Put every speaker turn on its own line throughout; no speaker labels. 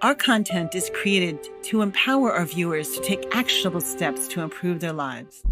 Our content is created to empower our viewers to take actionable steps to improve their lives.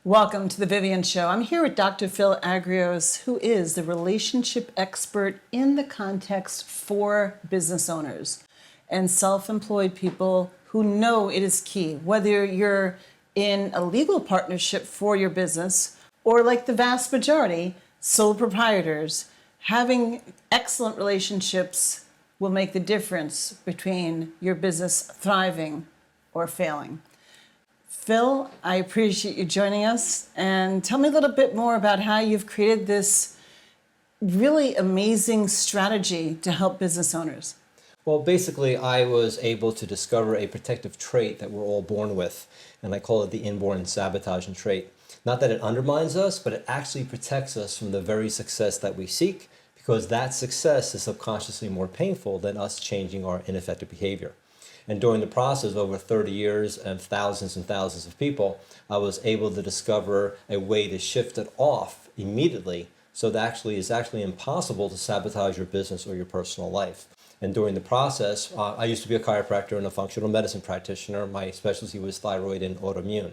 Welcome to the Vivian Show. I'm here with Dr. Phil Agrios, who is the relationship expert in the context for business owners and self-employed people who know it is key, whether you're in a legal partnership for your business or, like the vast majority, sole proprietors. Having excellent relationships will make the difference between your business thriving or failing. Phil, I appreciate you joining us, and tell me a little bit more about how you've created this really amazing strategy to help business owners.
Well, basically, I was able to discover a protective trait that we're all born with, and I call it the inborn sabotaging trait. Not that it undermines us, but it actually protects us from the very success that we seek, because that success is subconsciously more painful than us changing our ineffective behavior. And during the process, over 30 years and thousands of people, I was able to discover a way to shift it off immediately. So that it's actually impossible to sabotage your business or your personal life. And during the process, I used to be a chiropractor and a functional medicine practitioner. My specialty was thyroid and autoimmune,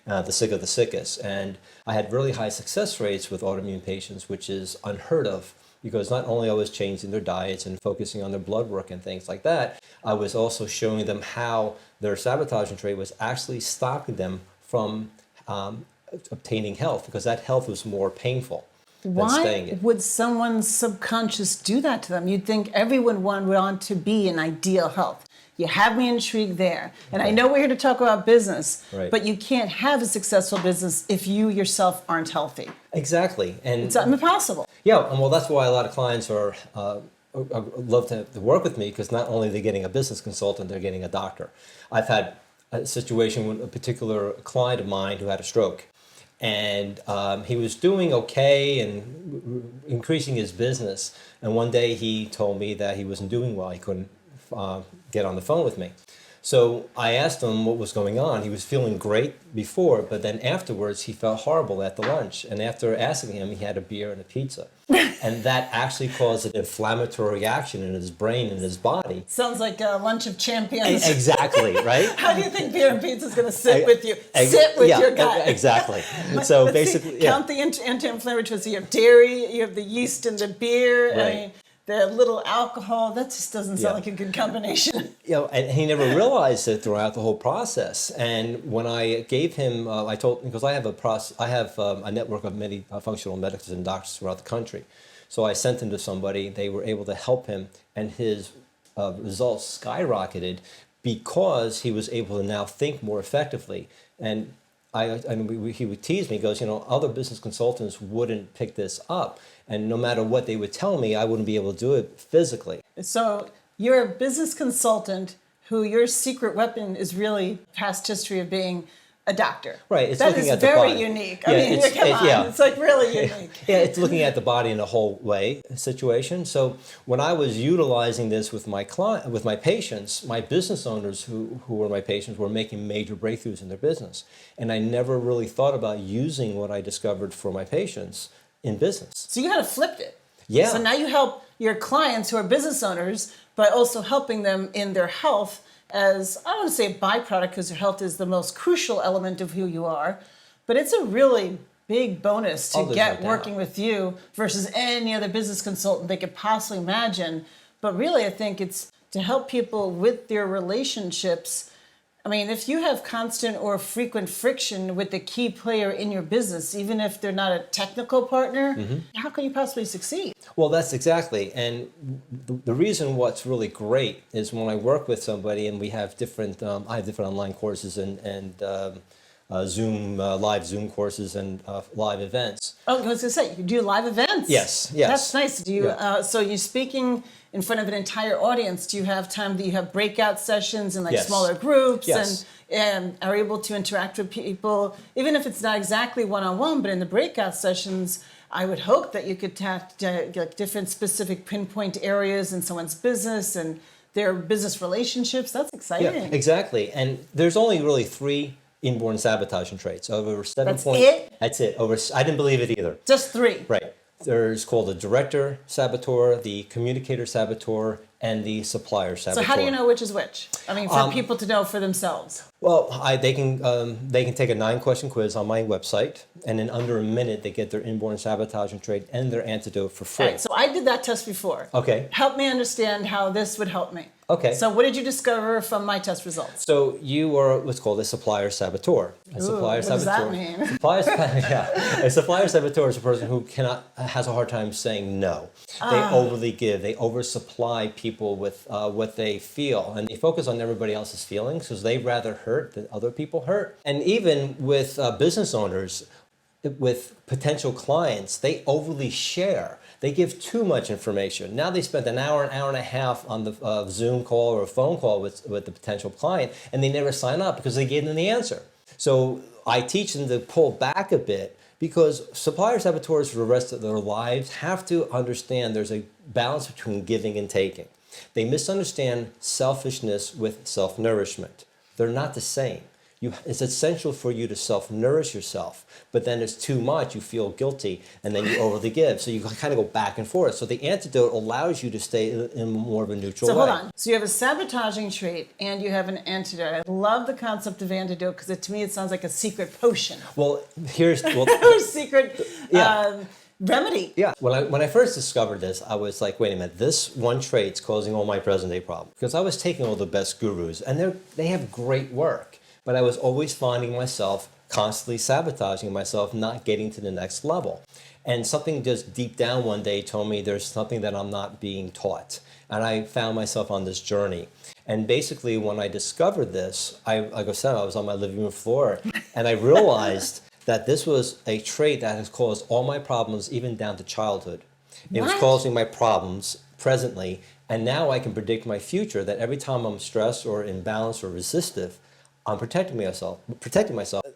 the sick of the sickest. And I had really high success rates with autoimmune patients, which is unheard of, because not only I was changing their diets and focusing on their blood work and things like that, I was also showing them how their sabotaging trait was actually stopping them from obtaining health, because that health was more painful than staying in.
Why would someone's subconscious do that to them? You'd think everyone would want to be in ideal health. You have me intrigued there. And I know we're here to talk about business, but you can't have a successful business if you yourself aren't healthy.
Exactly. And
it's impossible.
Yeah, and well, that's why a lot of clients are love to work with me, because not only are they getting a business consultant, they're getting a doctor. I've had a situation with a particular client of mine who had a stroke, and he was doing okay and increasing his business. And one day he told me that he wasn't doing well. He couldn't get on the phone with me. So I asked him what was going on. He was feeling great before, but then afterwards he felt horrible at the lunch. And after asking him, he had a beer and a pizza. And that actually caused an inflammatory reaction in his brain and his body.
Sounds like a lunch of champions.
Exactly, right?
How do you think beer and pizza is going to sit with you? Sit with your guy.
Exactly. So basically,
count the anti-inflammatories. You have dairy, you have the yeast in the beer.
Right.
I mean, the little alcohol, that just doesn't sound like a good combination.
And he never realized it throughout the whole process. And when I gave him, I told, because I have a network of many functional medicine and doctors throughout the country. So I sent him to somebody. They were able to help him, and his results skyrocketed because he was able to now think more effectively. And he would tease me, he goes, other business consultants wouldn't pick this up. And no matter what they would tell me, I wouldn't be able to do it physically.
So you're a business consultant who your secret weapon is really past history of being a doctor.
Right. It's
that
looking
is
at the
very
body.
unique. I mean, come on. It's like really unique.
Yeah, it's looking at the body in a whole way situation. So when I was utilizing this with my patients, my business owners who were my patients were making major breakthroughs in their business. And I never really thought about using what I discovered for my patients in business.
So you kind of flipped it.
Yeah.
So now you help your clients who are business owners by also helping them in their health as, I don't want to say a byproduct, because your health is the most crucial element of who you are, but it's a really big bonus to get working with you versus any other business consultant they could possibly imagine. But really, I think it's to help people with their relationships I mean, if you have constant or frequent friction with the key player in your business, even if they're not a technical partner, how can you possibly succeed?
Well, that's exactly. And the reason what's really great is when I work with somebody and we have different, I have different online courses and Zoom, live Zoom courses and live events.
Oh, I was going to say, you do live events?
Yes.
That's nice. Do you?
Yeah.
So you're speaking in front of an entire audience. Do you have time? Do you have breakout sessions in like
Yes.
smaller groups
Yes.
and are able to interact with people, even if it's not exactly one-on-one, but in the breakout sessions, I would hope that you could tap different specific pinpoint areas in someone's business and their business relationships. That's exciting.
Yeah, exactly. And there's only really 3 inborn sabotaging traits. Over 7
That's
point.
it?
That's it. I didn't believe it either.
Just 3.
Right. There's called the director saboteur, the communicator saboteur, and the supplier saboteur.
So how do you know which is which? I mean, for people to know for themselves.
Well, they can take a 9-question quiz on my website, and in under a minute they get their inborn sabotaging trait and their antidote for free.
All right, so I did that test before.
Okay.
Help me understand how this would help me.
Okay.
So what did you discover from my test results?
So you are what's called a supplier saboteur. A supplier
what does that
saboteur.
mean?
A supplier saboteur is a person who has a hard time saying no. They overly give. They oversupply people with what they feel, and they focus on everybody else's feelings because they rather hurt than other people hurt. And even with business owners, with potential clients, they overly share. They give too much information. Now they spent an hour and a half on the Zoom call or a phone call with the potential client, and they never sign up because they gave them the answer. So I teach them to pull back a bit because supplier saboteurs for the rest of their lives have to understand there's a balance between giving and taking. They misunderstand selfishness with self-nourishment. They're not the same. It's essential for you to self-nourish yourself, but then it's too much, you feel guilty, and then you overly give. So you kind of go back and forth. So the antidote allows you to stay in more of a neutral way.
So hold on. So you have a sabotaging trait and you have an antidote. I love the concept of antidote because to me it sounds like a secret potion.
Well,
Or secret remedy.
Yeah. When I first discovered this, I was like, wait a minute, this one trait's causing all my present day problems. Because I was taking all the best gurus, and they have great work. But I was always finding myself constantly sabotaging myself, not getting to the next level. And something just deep down one day told me there's something that I'm not being taught. And I found myself on this journey. And basically, when I discovered this, like I said, I was on my living room floor, and I realized that this was a trait that has caused all my problems, even down to childhood. It was causing my problems presently, and now I can predict my future, that every time I'm stressed or imbalanced or resistive, I'm protecting myself.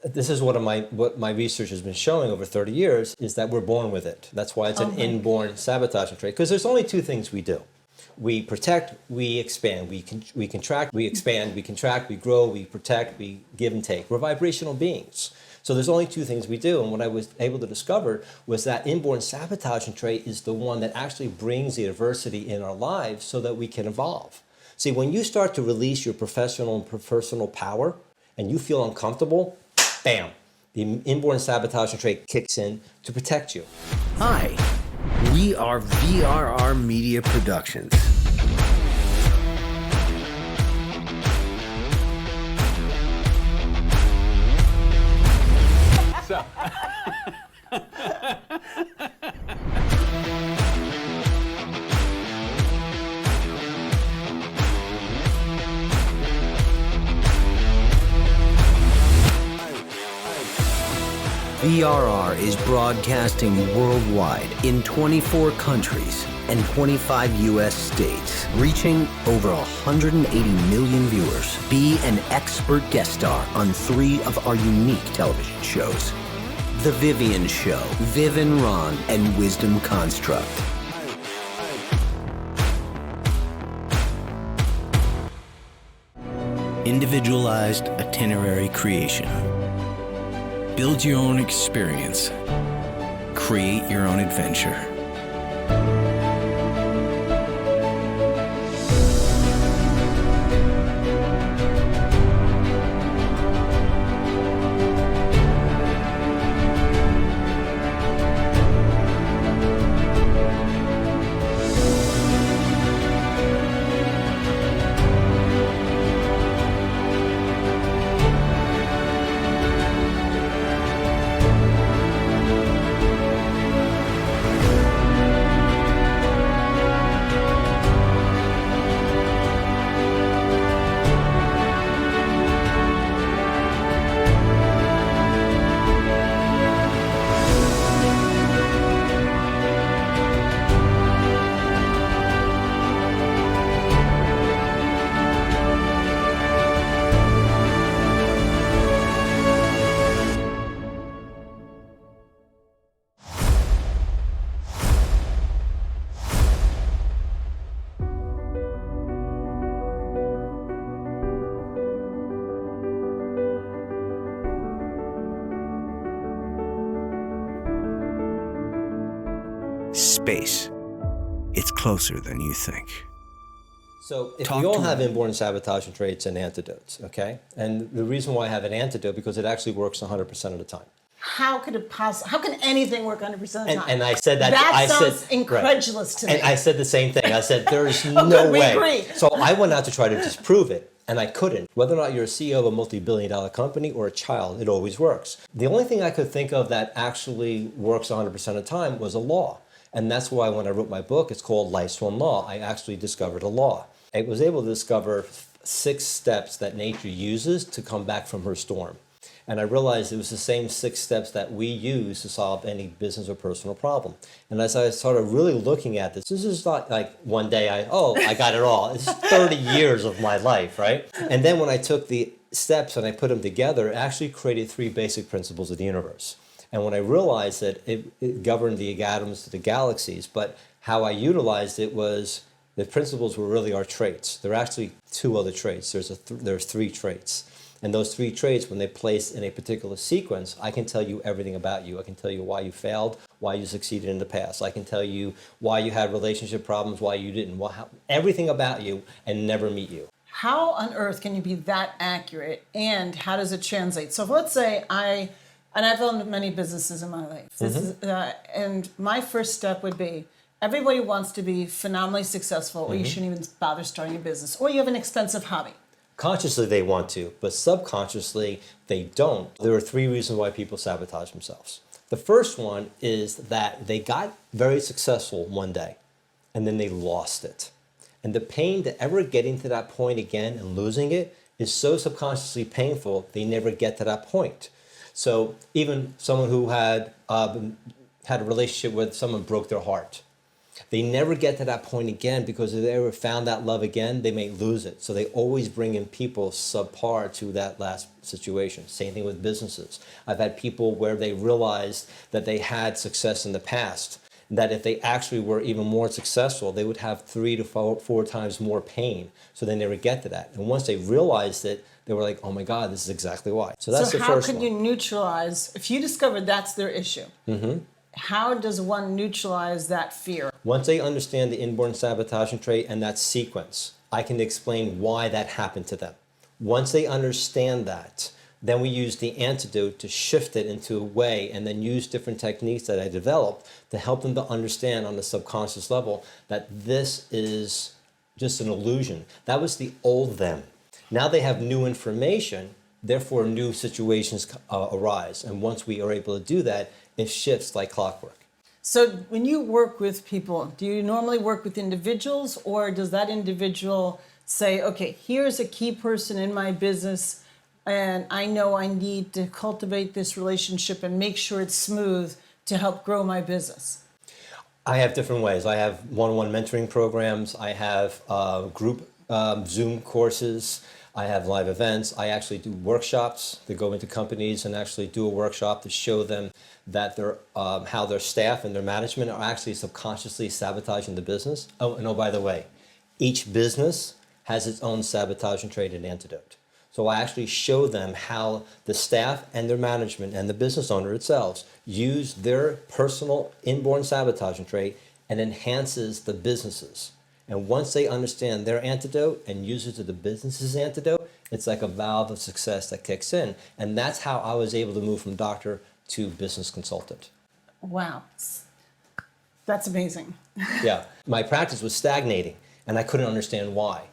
This is what my research has been showing over 30 years, is that we're born with it. That's why it's an inborn sabotaging trait. Because there's only 2 things we do. We protect, we expand. We contract, we expand. We contract, we grow, we protect, we give and take. We're vibrational beings. So there's only 2 things we do. And what I was able to discover was that inborn sabotaging trait is the one that actually brings the adversity in our lives so that we can evolve. See, when you start to release your professional and personal power and you feel uncomfortable, bam, the inborn sabotaging trait kicks in to protect you.
Hi, we are VRR Media Productions. VRR is broadcasting worldwide in 24 countries and 25 U.S. states, reaching over 180 million viewers. Be an expert guest star on 3 of our unique television shows: The Vivian Show, Viv and Ron, and Wisdom Construct. Individualized itinerary creation. Build your own experience. Create your own adventure.
space, it's closer than you think.
So if
Talk
we all
to
have
him.
inborn sabotage and traits and antidotes, okay? And the reason why I have an antidote, because it actually works 100% of the time.
How could it possibly? How can anything work 100% of the time?
And I said that.
That
I
sounds
said,
incredulous to me.
And I said the same thing. I said, there is
Oh,
no
good, we
way.
agree.
So I went out to try to disprove it, and I couldn't. Whether or not you're a CEO of a multi-billion-dollar company or a child, it always works. The only thing I could think of that actually works 100% of the time was a law. And that's why when I wrote my book, it's called Life's One Law, I actually discovered a law. I was able to discover 6 steps that nature uses to come back from her storm. And I realized it was the same 6 steps that we use to solve any business or personal problem. And as I started really looking at this is not like one day I got it all. It's 30 years of my life, right? And then when I took the steps and I put them together, it actually created 3 basic principles of the universe. And when I realized that it governed the atoms to the galaxies, but how I utilized it was the principles were really our traits. There are actually 2 other traits. There's 3 traits. And those 3 traits, when they place in a particular sequence, I can tell you everything about you. I can tell you why you failed, why you succeeded in the past. I can tell you why you had relationship problems, why you didn't, everything about you, and never meet you.
How on earth can you be that accurate, and how does it translate? So if, let's say I've owned many businesses in my life. This is, and my first step would be, everybody wants to be phenomenally successful, or you shouldn't even bother starting a business, or you have an expensive hobby.
Consciously they want to, but subconsciously they don't. There are 3 reasons why people sabotage themselves. The first one is that they got very successful one day, and then they lost it. And the pain to ever getting to that point again and losing it is so subconsciously painful, they never get to that point. So even someone who had a relationship with someone broke their heart. They never get to that point again, because if they ever found that love again, they may lose it. So they always bring in people subpar to that last situation. Same thing with businesses. I've had people where they realized that they had success in the past, that if they actually were even more successful, they would have 3 to 4 times more pain. So they never get to that. And once they realized it, they were like, oh my God, this is exactly why. So that's the first one.
So how could you neutralize, if you discovered that's their issue, how does one neutralize that fear?
Once they understand the inborn sabotaging trait and that sequence, I can explain why that happened to them. Once they understand that, then we use the antidote to shift it into a way, and then use different techniques that I developed to help them to understand on the subconscious level that this is just an illusion. That was the old them. Now they have new information, therefore new situations arise. And once we are able to do that, it shifts like clockwork.
So when you work with people, do you normally work with individuals, or does that individual say, okay, here's a key person in my business, and I know I need to cultivate this relationship and make sure it's smooth to help grow my business?
I have different ways. I have one-on-one mentoring programs. I have group Zoom courses. I have live events. I actually do workshops that go into companies and actually do a workshop to show them that how their staff and their management are actually subconsciously sabotaging the business. Oh, and by the way, each business has its own sabotaging trait and antidote. So I actually show them how the staff and their management and the business owner itself use their personal inborn sabotaging trait and enhances the businesses. And once they understand their antidote and use it to the business's antidote, it's like a valve of success that kicks in. And that's how I was able to move from doctor to business consultant.
Wow. That's amazing.
Yeah. My practice was stagnating, and I couldn't understand why.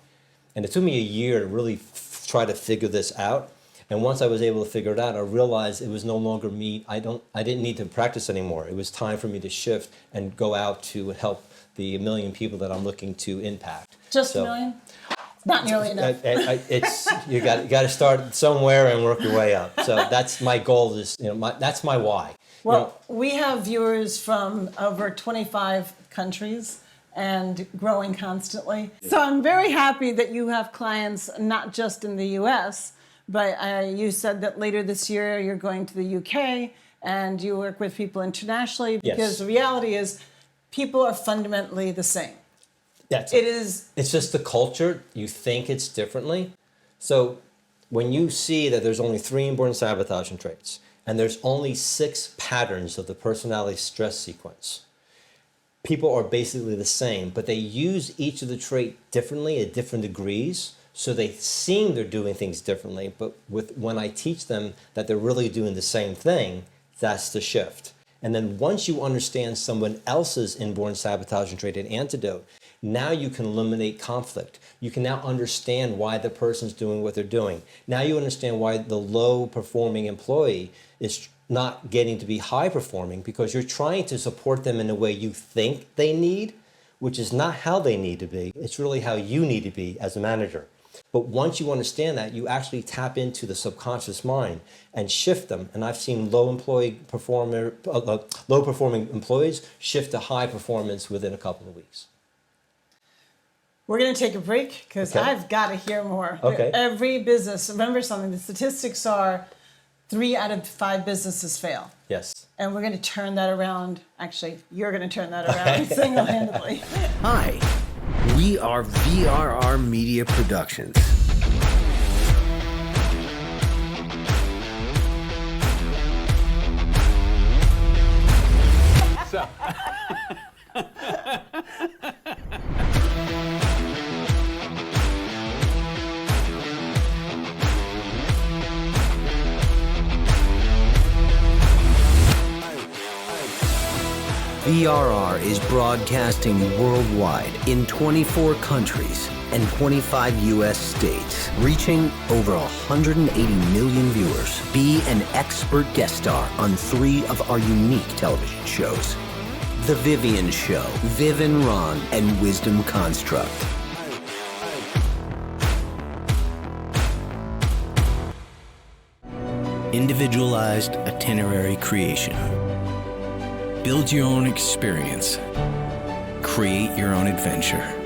And it took me a year to really try to figure this out. And once I was able to figure it out, I realized it was no longer me. I didn't need to practice anymore. It was time for me to shift and go out to help the 1 million people that I'm looking to impact.
Just 1 million? Not nearly enough.
It's you got to start somewhere and work your way up. So that's my goal. That's my why.
Well, we have viewers from over 25 countries and growing constantly. So I'm very happy that you have clients not just in the U.S., but you said that later this year you're going to the U.K. and you work with people internationally, because
Yes.
the reality is people are fundamentally the same.
It's just the culture. You think it's differently. So when you see that there's only 3 inborn sabotaging traits and there's only 6 patterns of the personality stress sequence, people are basically the same, but they use each of the trait differently at different degrees. So they seem they're doing things differently, but when I teach them that they're really doing the same thing, that's the shift. And then once you understand someone else's inborn sabotaging trait and antidote, now you can eliminate conflict. You can now understand why the person's doing what they're doing. Now you understand why the low performing employee is not getting to be high performing, because you're trying to support them in a way you think they need, which is not how they need to be. It's really how you need to be as a manager. But once you understand that, you actually tap into the subconscious mind and shift them. And I've seen low performing employees shift to high performance within a couple of weeks.
We're going to take a break because
Okay.
I've got to hear more.
Okay.
Every business, remember something, the statistics are 3 out of 5 businesses fail.
Yes.
And we're going to turn that around. Actually, you're going to turn that around single-handedly.
Hi, we are VRR Media Productions. VRR is broadcasting worldwide in 24 countries and 25 U.S. states, reaching over 180 million viewers. Be an expert guest star on 3 of our unique television shows: The Vivian Show, Viv and Ron, and Wisdom Construct.
Individualized itinerary creation. Build your own experience. Create your own adventure.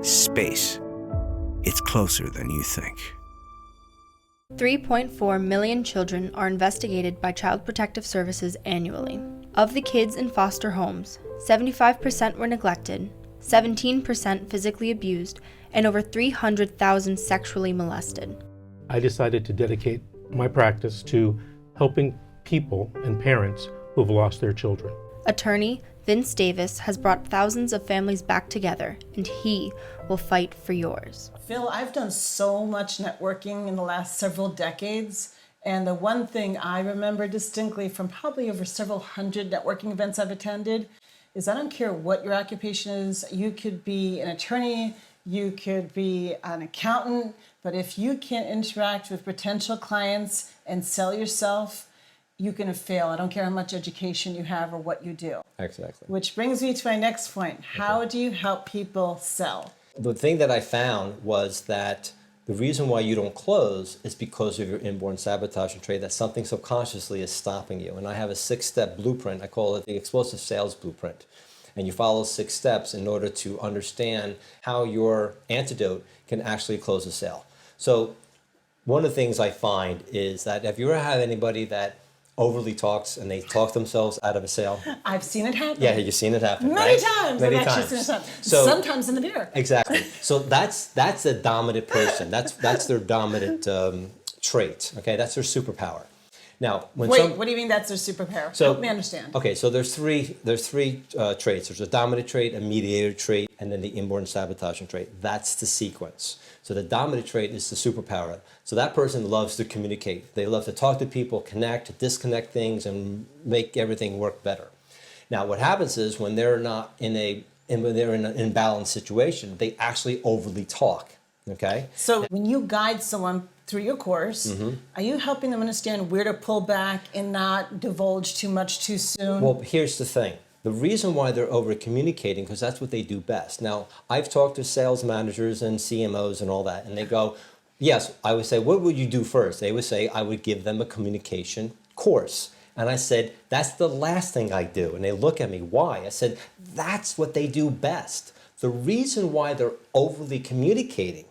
Space. It's closer than you think.
3.4 million children are investigated by Child Protective Services annually. Of the kids in foster homes, 75% were neglected, 17% physically abused, and over 300,000 sexually molested.
I decided to dedicate my practice to helping people and parents who have lost their children.
Attorney Vince Davis has brought thousands of families back together, and he will fight for yours.
Phil, I've done so much networking in the last several decades, and the one thing I remember distinctly from probably over several hundred networking events I've attended is I don't care what your occupation is. You could be an attorney, you could be an accountant, but if you can't interact with potential clients and sell yourself, you're going to fail. I don't care how much education you have or what you do.
Exactly.
Which brings me to my next point. How do you help people sell?
The thing that I found was that the reason why you don't close is because of your inborn sabotage and trait, that something subconsciously is stopping you. And I have a 6-step blueprint. I call it the explosive sales blueprint. And you follow 6 steps in order to understand how your antidote can actually close a sale. So one of the things I find is that if you ever have anybody that overly talks and they talk themselves out of a sale.
I've seen it happen.
Yeah, you've seen it happen.
Many
right?
times.
Many
I've actually
times.
seen it happen.
So,
sometimes in the mirror.
Exactly. So that's a dominant person. That's their dominant trait. Okay, that's their superpower. Now, when
Wait, what do you mean that's their superpower? Help me understand.
Okay, so there's three traits. There's a dominant trait, a mediator trait, and then the inborn sabotaging trait. That's the sequence. So the dominant trait is the superpower. So that person loves to communicate. They love to talk to people, connect, disconnect things, and make everything work better. Now, what happens is when they're not in when they're in an imbalanced situation, they actually overly talk. Okay.
So when you guide someone through your course, are you helping them understand where to pull back and not divulge too much too soon?
Well, here's the thing. The reason why they're over communicating, because that's what they do best. Now, I've talked to sales managers and CMOs and all that, and they go, yes, I would say, what would you do first? They would say, I would give them a communication course. And I said, that's the last thing I do. And they look at me, why? I said, that's what they do best. The reason why they're overly communicating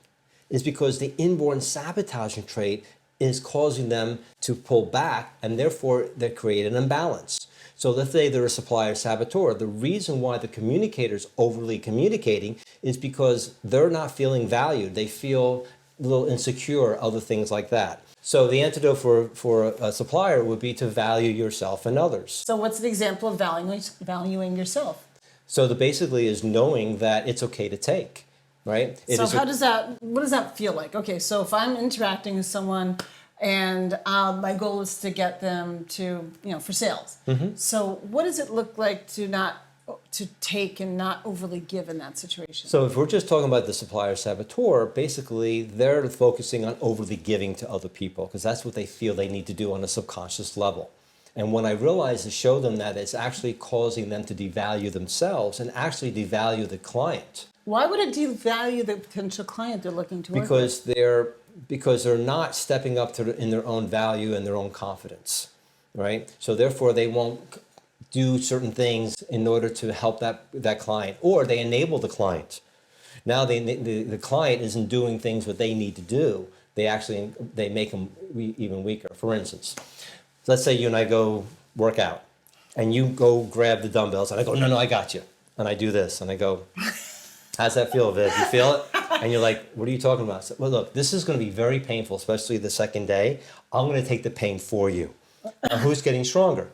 is because the inborn sabotaging trait is causing them to pull back, and therefore they create an imbalance. So let's say they're a supplier saboteur. The reason why the communicator's overly communicating is because they're not feeling valued. They feel a little insecure, other things like that. So the antidote for a supplier would be to value yourself and others.
So what's the example of valuing yourself?
So the basically is knowing that it's okay to take, right?
What does that feel like? Okay, so if I'm interacting with someone and my goal is to get them to, for sales. So what does it look like to take and not overly give in that situation?
So if we're just talking about the supplier saboteur, basically they're focusing on overly giving to other people because that's what they feel they need to do on a subconscious level. And when I realized to show them that it's actually causing them to devalue themselves and actually devalue the client.
Why would it devalue the potential client they're looking to work with?
Because they're not stepping up in their own value and their own confidence, right? So therefore they won't do certain things in order to help that client, or they enable the client. Now the client isn't doing things what they need to do. They make them even weaker. For instance, let's say you and I go work out, and you go grab the dumbbells, and I go, no, I got you. And I do this, and I go, how's that feel, Viv? You feel it? And you're like, what are you talking about? I said, well, look, this is going to be very painful, especially the second day. I'm going to take the pain for you. Now, who's getting stronger?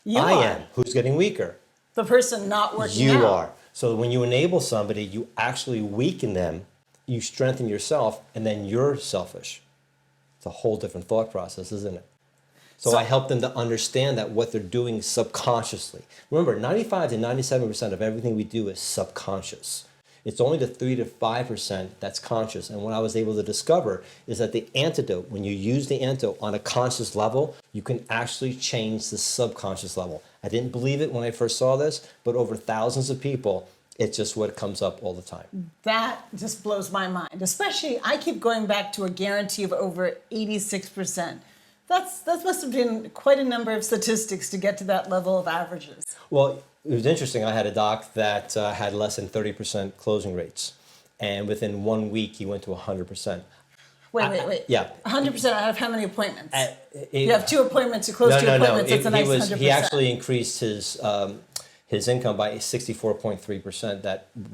I am. Who's getting weaker?
The person not working out.
You are. So when you enable somebody, you actually weaken them, you strengthen yourself, and then you're selfish. It's a whole different thought process, isn't it? So I help them to understand that what they're doing subconsciously. Remember, 95 to 97% of everything we do is subconscious. It's only the 3 to 5% that's conscious. And what I was able to discover is that the antidote, when you use the antidote on a conscious level, you can actually change the subconscious level. I didn't believe it when I first saw this, but over thousands of people, it's just what comes up all the time.
That just blows my mind. Especially, I keep going back to a guarantee of over 86%. That must have been quite a number of statistics to get to that level of averages.
Well, it was interesting. I had a doc that had less than 30% closing rates. And within 1 week, he went to 100%.
Wait.
Yeah.
100% out of how many appointments? You have 2 appointments, you close 2 appointments, it's a nice 100%.
He actually increased his income by 64.3%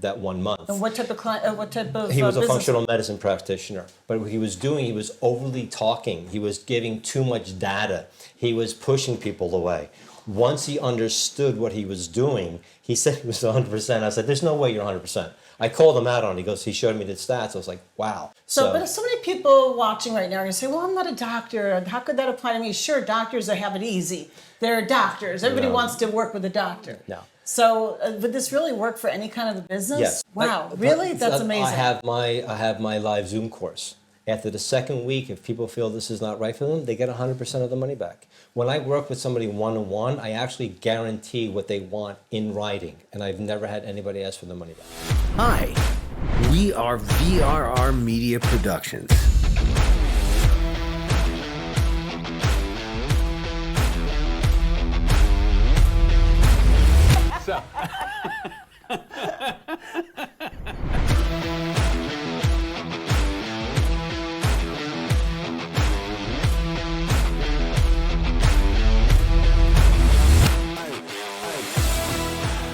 that 1 month.
And what type of client,
He was a
business?
functional medicine practitioner. But what he was doing, he was overly talking. He was giving too much data. He was pushing people away. Once he understood what he was doing, he said he was 100%. I said, there's no way you're 100%. I called him out on it. He showed me the stats. I was like, wow.
But if so many people watching right now are going to say, well, I'm not a doctor. How could that apply to me? Sure, doctors, they have it easy. They're doctors. Everybody wants to work with a doctor.
No.
So would this really work for any kind of a business?
Yes.
Wow, really? That's amazing.
I have my live Zoom course. After the second week, if people feel this is not right for them, they get 100% of the money back. When I work with somebody one-on-one, I actually guarantee what they want in writing, and I've never had anybody ask for the money back.
Hi, we are VRR Media Productions.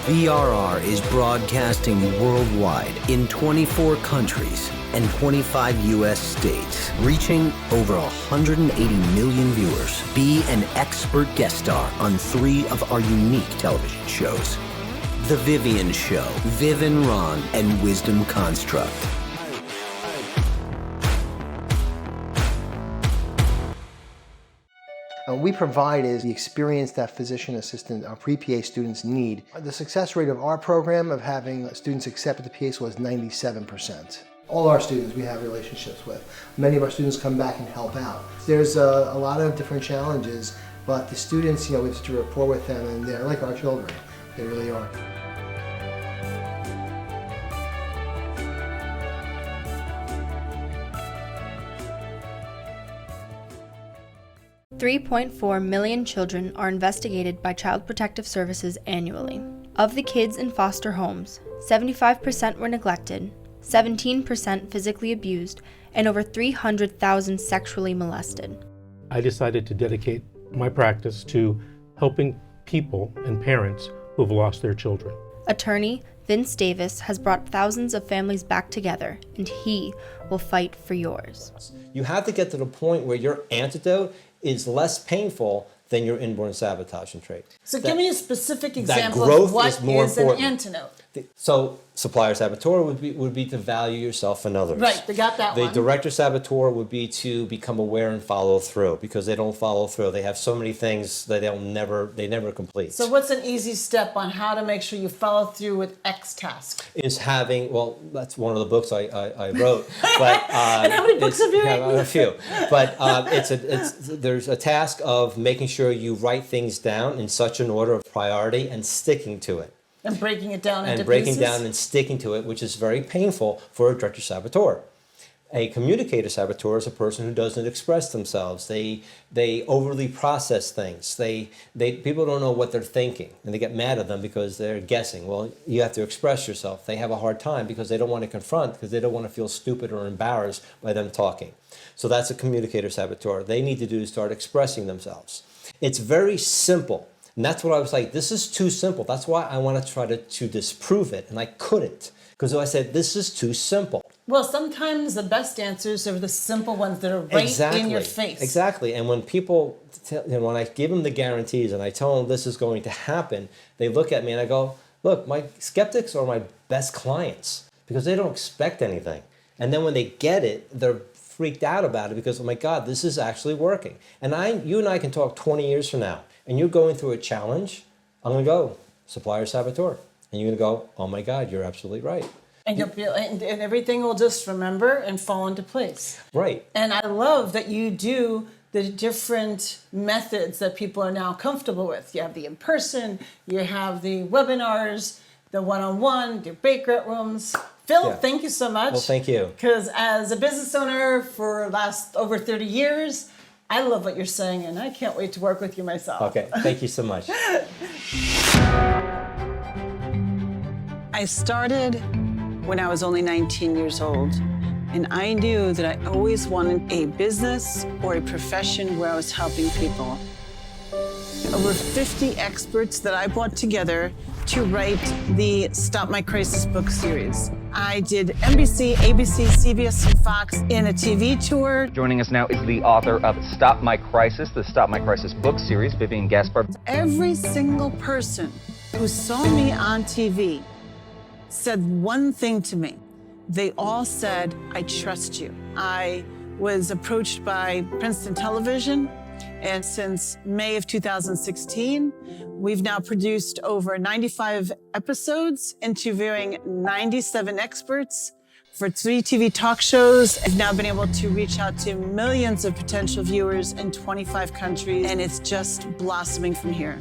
VRR is broadcasting worldwide in 24 countries and 25 U.S. states, reaching over 180 million viewers. Be an expert guest star on 3 of our unique television shows. The Vivian Show, Viv and Ron, and Wisdom Construct.
We provide is the experience that physician assistant, our pre-PA students need. The success rate of our program of having students accept at the PA school is 97%. All our students we have relationships with. Many of our students come back and help out. There's a lot of different challenges, but the students, we have to rapport with them, and they're like our children. They really are.
$3.4 million children are investigated by Child Protective Services annually. Of the kids in foster homes, 75% were neglected, 17% physically abused, and over 300,000 sexually molested.
I decided to dedicate my practice to helping people and parents who have lost their children.
Attorney Vince Davis has brought thousands of families back together, and he will fight for yours.
You have to get to the point where your antidote is less painful than your inborn sabotaging trait.
So give me a specific
that
example
growth
of what
is more
is
important.
an antidote.
So supplier saboteur would be to value yourself and others.
Right, they got that one.
The director saboteur would be to become aware and follow through, because they don't follow through. They have so many things that they never complete.
So what's an easy step on how to make sure you follow through with X task?
Is having, well, that's one of the books I wrote. But
And how many books have you written?
A few. But there's a task of making sure you write things down in such an order of priority and sticking to it.
And breaking it down into
And breaking
pieces?
down and sticking to it, which is very painful for a director saboteur. A communicator saboteur is a person who doesn't express themselves. They overly process things. People don't know what they're thinking, and they get mad at them because they're guessing. Well, you have to express yourself. They have a hard time because they don't want to confront, because they don't want to feel stupid or embarrassed by them talking. So that's a communicator saboteur. They need to do is start expressing themselves. It's very simple. And that's what I was like, this is too simple. That's why I want to try to disprove it. And I couldn't, because I said, this is too simple.
Well, sometimes the best answers are the simple ones that are right in your face.
Exactly. And when people, when I give them the guarantees and I tell them this is going to happen, they look at me and I go, look, my skeptics are my best clients, because they don't expect anything. And then when they get it, they're freaked out about it because, oh my God, this is actually working. And you and I can talk 20 years from now, and you're going through a challenge, I'm going to go, supplier saboteur. And you're going to go, oh my God, you're absolutely right.
And and everything will just remember and fall into place.
Right.
And I love that you do the different methods that people are now comfortable with. You have the in-person, you have the webinars, the one-on-one, the bake-out rooms. Phil, thank you so much.
Well, thank you.
Because as a business owner for last over 30 years, I love what you're saying, and I can't wait to work with you myself.
Okay, thank you so much.
I started when I was only 19 years old, and I knew that I always wanted a business or a profession where I was helping people. Over 50 experts that I brought together to write the Stop My Crisis book series. I did NBC, ABC, CBS, and Fox in a TV tour.
Joining us now is the author of Stop My Crisis, the Stop My Crisis book series, Vivian Gaspar.
Every single person who saw me on TV said one thing to me. They all said, I trust you. I was approached by Princeton Television, and since May of 2016, we've now produced over 95 episodes, interviewing 97 experts for 3 TV talk shows. I've now been able to reach out to millions of potential viewers in 25 countries, and it's just blossoming from here.